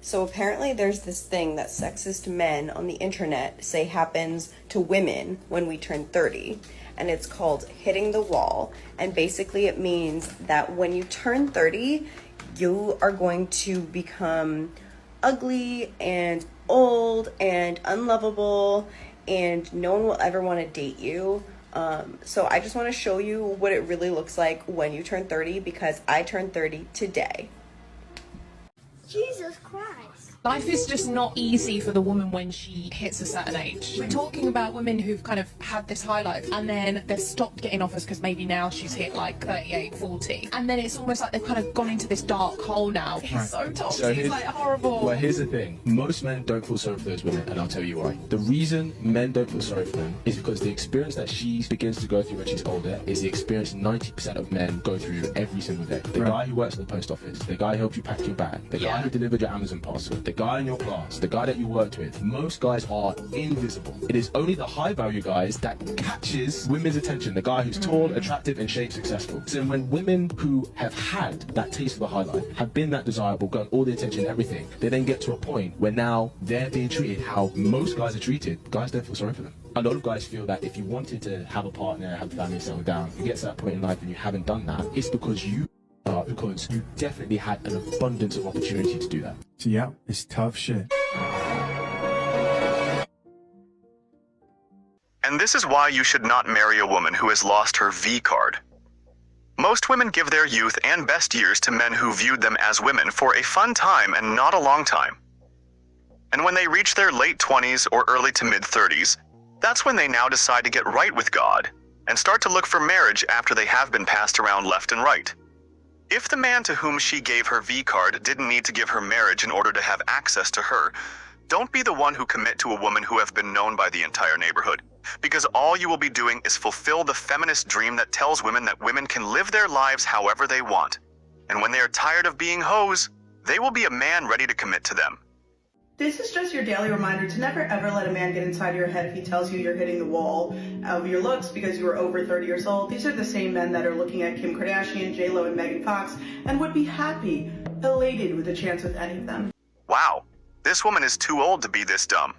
So apparently there's this thing that sexist men on the internet say happens to women when we turn 30, and it's called hitting the wall. And basically it means that when you turn 30, you are going to become ugly and old and unlovable, and no one will ever want to date you. So I just want to show you what it really looks like when you turn 30, because I turned 30 today. Jesus Christ. Life is just not easy for the woman when she hits a certain age. We're talking about women who've kind of had this high life and then they've stopped getting offers because maybe now she's hit like 38, 40. And then it's almost like they've kind of gone into this dark hole now. It's so toxic, it's like horrible. Well, here's the thing. Most men don't feel sorry for those women, and I'll tell you why. The reason men don't feel sorry for them is because the experience that she begins to go through when she's older is the experience 90% of men go through every single day. The guy who works at the post office, the guy who helped you pack your bag, the guy who delivered your Amazon parcel, the guy in your class, the guy that you worked with. Most guys are invisible. It is only the high value guys that catches women's attention. The guy who's tall, attractive, and shaped successful. So when women who have had that taste of the high life, have been that desirable, got all the attention, everything, they then get to a point where now they're being treated how most guys are treated. Guys don't feel sorry for them. A lot of guys feel that if you wanted to have a partner, have a family, settle down, you get to that point in life and you haven't done that, it's because you definitely had an abundance of opportunity to do that. So yeah, it's tough shit. And this is why you should not marry a woman who has lost her V card. Most women give their youth and best years to men who viewed them as women for a fun time and not a long time. And when they reach their late 20s or early to mid 30s, that's when they now decide to get right with God and start to look for marriage after they have been passed around left and right. If the man to whom she gave her V card didn't need to give her marriage in order to have access to her, don't be the one who commit to a woman who have been known by the entire neighborhood, because all you will be doing is fulfill the feminist dream that tells women that women can live their lives however they want. And when they are tired of being hoes, they will be a man ready to commit to them. This is just your daily reminder to never ever let a man get inside your head if he tells you you're hitting the wall of your looks because you are over 30 years old. These are the same men that are looking at Kim Kardashian, J-Lo, and Megan Fox and would be happy, elated with a chance with any of them. Wow, this woman is too old to be this dumb.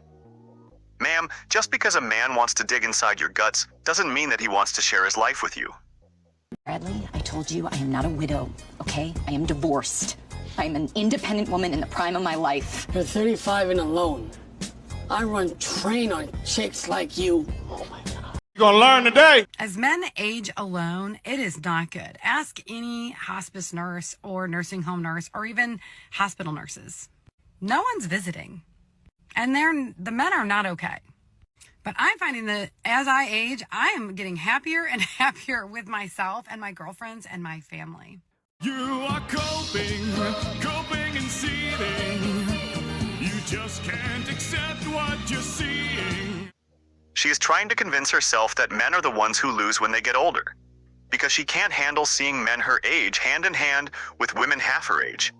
Ma'am, just because a man wants to dig inside your guts doesn't mean that he wants to share his life with you. Bradley, I told you I am not a widow, okay? I am divorced. I am an independent woman in the prime of my life. You're 35 and alone. I run train on chicks like you. Oh my God. You're gonna learn today. As men age alone, it is not good. Ask any hospice nurse or nursing home nurse or even hospital nurses. No one's visiting. And the men are not okay. But I'm finding that as I age, I am getting happier and happier with myself and my girlfriends and my family. You are coping and seething. You just can't accept what you're seeing. She is trying to convince herself that men are the ones who lose when they get older, because she can't handle seeing men her age hand in hand with women half her age.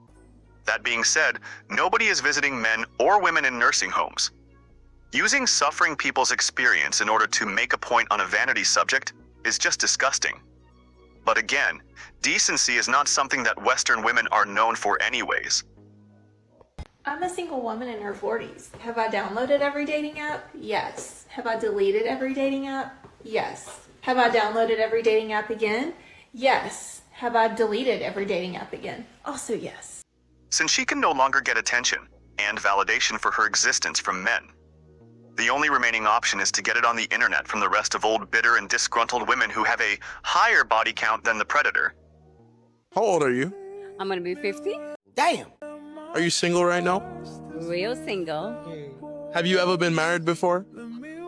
That being said, nobody is visiting men or women in nursing homes. Using suffering people's experience in order to make a point on a vanity subject is just disgusting. But again, decency is not something that Western women are known for anyways. I'm a single woman in her 40s. Have I downloaded every dating app? Yes. Have I deleted every dating app? Yes. Have I downloaded every dating app again? Yes. Have I deleted every dating app again? Also yes. Since she can no longer get attention and validation for her existence from men, the only remaining option is to get it on the internet from the rest of old, bitter, and disgruntled women who have a higher body count than the predator. How old are you? I'm gonna be 50. Damn. Are you single right now? Real single. Have you ever been married before?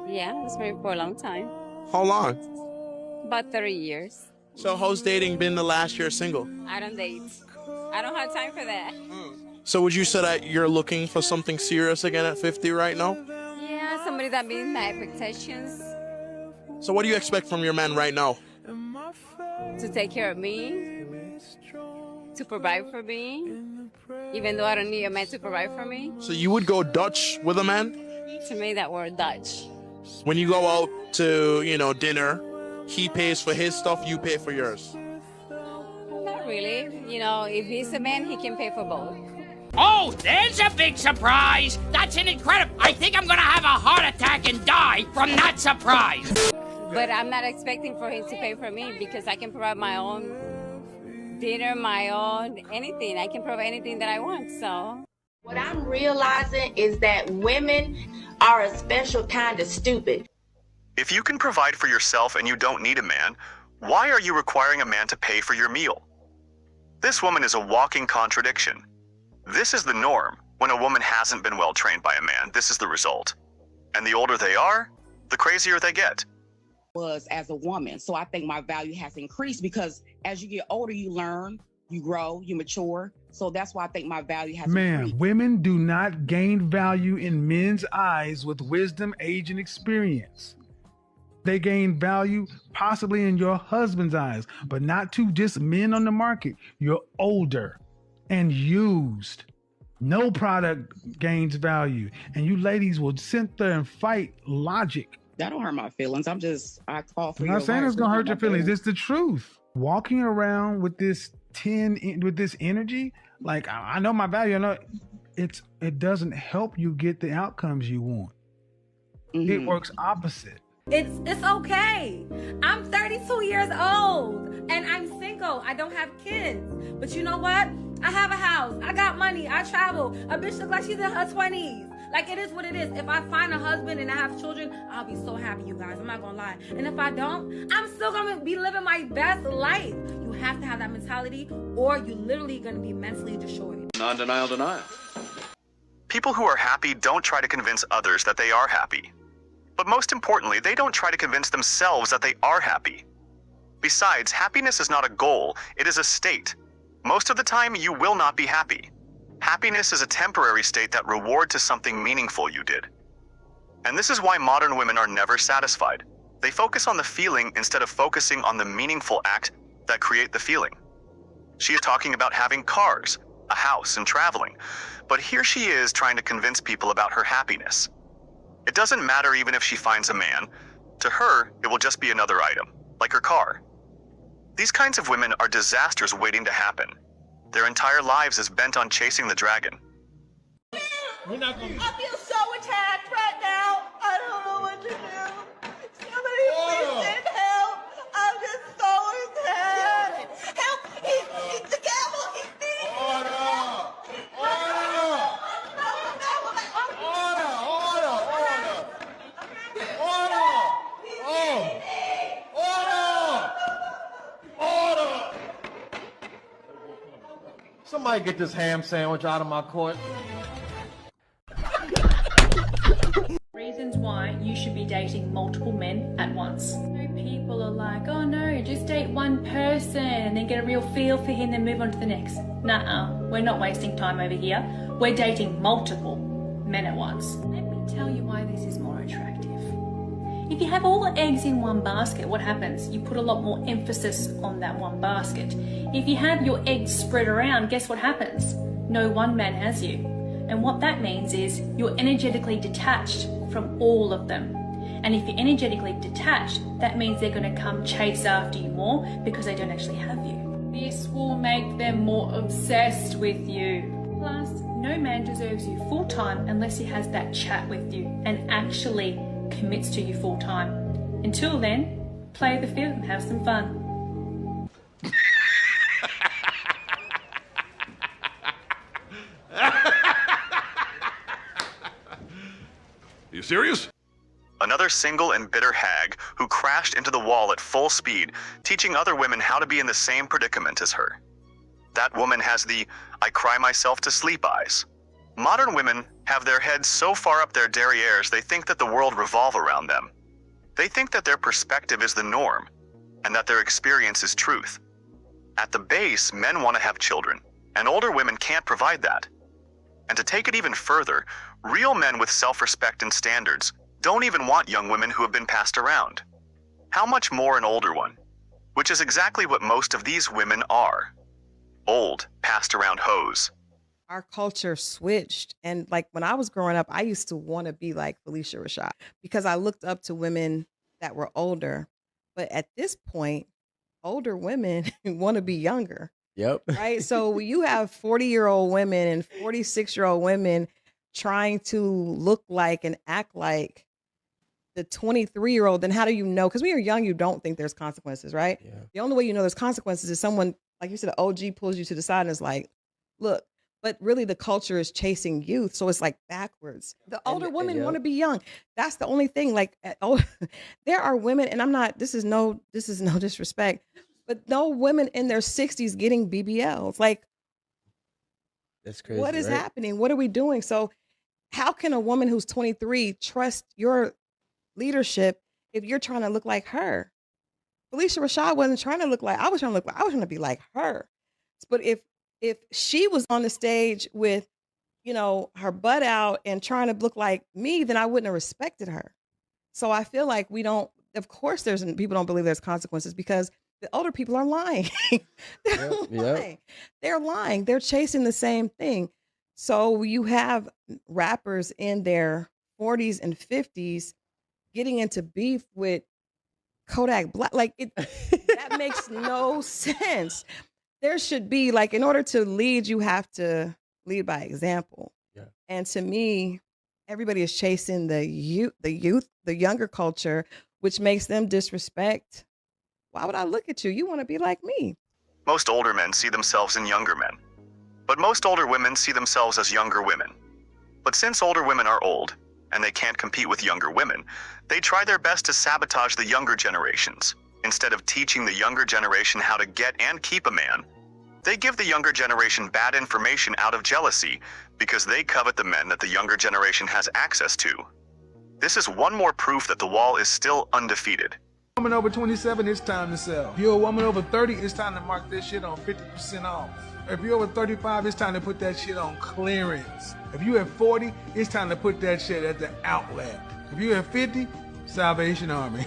Yeah, I was married for a long time. How long? About 30 years. So how's dating been the last year single? I don't date. I don't have time for that. So would you say that you're looking for something serious again at 50 right now? Yeah, somebody that meets my expectations. So what do you expect from your man right now? To take care of me, to provide for me, even though I don't need a man to provide for me. So you would go Dutch with a man? To me, that word Dutch. When you go out to, dinner, he pays for his stuff, you pay for yours? Not really. If he's a man, he can pay for both. Oh, there's a big surprise. That's an incredible. I think I'm gonna have a heart attack and die from that surprise. But I'm not expecting for him to pay for me because I can provide my own dinner, my own anything. I can provide anything that I want, so. What I'm realizing is that women are a special kind of stupid. If you can provide for yourself and you don't need a man, why are you requiring a man to pay for your meal? This woman is a walking contradiction. This is the norm. When a woman hasn't been well trained by a man, this is the result. And the older they are, the crazier they get. Was as a woman. So I think my value has increased because as you get older, you learn, you grow, you mature. So that's why I think my value has increased. Women do not gain value in men's eyes with wisdom, age, and experience. They gain value possibly in your husband's eyes, but not to just men on the market. You're older and used. No product gains value. And you ladies will sit there and fight logic. That don't hurt my feelings. I call for I'm your not saying advice. it's gonna hurt your My feelings. It's the truth. Walking around with this with this energy, like I know my value. I know it doesn't help you get the outcomes you want. It works opposite. It's okay. I'm 32 years old and I'm single. I don't have kids. But you know what? I have a house. I got money. I travel. A bitch looks like she's in her 20s. Like, it is what it is. If I find a husband and I have children, I'll be so happy, you guys. I'm not gonna lie. And if I don't, I'm still gonna be living my best life. You have to have that mentality or you're literally gonna be mentally destroyed. Non-denial denial. People who are happy don't try to convince others that they are happy. But most importantly, they don't try to convince themselves that they are happy. Besides, happiness is not a goal, it is a state. Most of the time, you will not be happy. Happiness is a temporary state that rewards to something meaningful you did. And this is why modern women are never satisfied. They focus on the feeling instead of focusing on the meaningful act that create the feeling. She is talking about having cars, a house, and traveling. But here she is trying to convince people about her happiness. It doesn't matter even if she finds a man. To her, it will just be another item, like her car. These kinds of women are disasters waiting to happen. Their entire lives is bent on chasing the dragon. We're not gonna... I feel so attacked right now. I don't know what to do. Somebody please send help. I'm just so attacked. Help! He's the devil. He's me. Somebody get this ham sandwich out of my court. Reasons why you should be dating multiple men at once. People are like, oh no, just date one person and then get a real feel for him, then move on to the next. Nuh-uh, we're not wasting time over here. We're dating multiple men at once. Let me tell you why this is more attractive. If you have all the eggs in one basket, what happens? You put a lot more emphasis on that one basket. If you have your eggs spread around, guess what happens? No one man has you. And what that means is you're energetically detached from all of them. And if you're energetically detached, that means they're going to come chase after you more because they don't actually have you. This will make them more obsessed with you. Plus, no man deserves you full time unless he has that chat with you and actually commits to you full time. Until then, play the field and have some fun. You serious? Another single and bitter hag who crashed into the wall at full speed, teaching other women how to be in the same predicament as her. That woman has the I cry myself to sleep eyes. Modern women have their heads so far up their derrieres they think that the world revolves around them. They think that their perspective is the norm, and that their experience is truth. At the base, men want to have children, and older women can't provide that. And to take it even further, real men with self-respect and standards don't even want young women who have been passed around. How much more an older one? Which is exactly what most of these women are. Old, passed around hoes. Our culture switched. And like when I was growing up, I used to want to be like Felicia Rashad because I looked up to women that were older. But at this point, older women want to be younger. Yep. Right. So you have 40-year-old women and 46-year-old women trying to look like and act like the 23-year-old. Then how do you know? Because when you're young, you don't think there's consequences, right? Yeah. The only way you know there's consequences is someone, like you said, an OG pulls you to the side and is like, look. But really, the culture is chasing youth, so it's like backwards. The older women want to be young. That's the only thing. Like, there are women, and I'm not. This is no disrespect, but no women in their 60s getting BBLs. Like, that's crazy. What is right? happening? What are we doing? So, how can a woman who's 23 trust your leadership if you're trying to look like her? Felicia Rashad wasn't trying to look like. I was trying to be like her. But if she was on the stage with, her butt out and trying to look like me, then I wouldn't have respected her. So I feel like we don't, of course, people don't believe there's consequences because the older people are lying. They're lying. They're lying. They're chasing the same thing. So you have rappers in their 40s and 50s getting into beef with Kodak Black. Like that makes no sense. There should be, like, in order to lead, you have to lead by example. Yeah. And to me, everybody is chasing the youth, the younger culture, which makes them disrespect. Why would I look at you? You want to be like me. Most older men see themselves in younger men. But most older women see themselves as younger women. But since older women are old, and they can't compete with younger women, they try their best to sabotage the younger generations. Instead of teaching the younger generation how to get and keep a man, they give the younger generation bad information out of jealousy because they covet the men that the younger generation has access to. This is one more proof that the wall is still undefeated. Woman over 27, it's time to sell. If you're a woman over 30, it's time to mark this shit on 50% off. If you're over 35, it's time to put that shit on clearance. If you're at 40, it's time to put that shit at the outlet. If you're at 50, Salvation Army.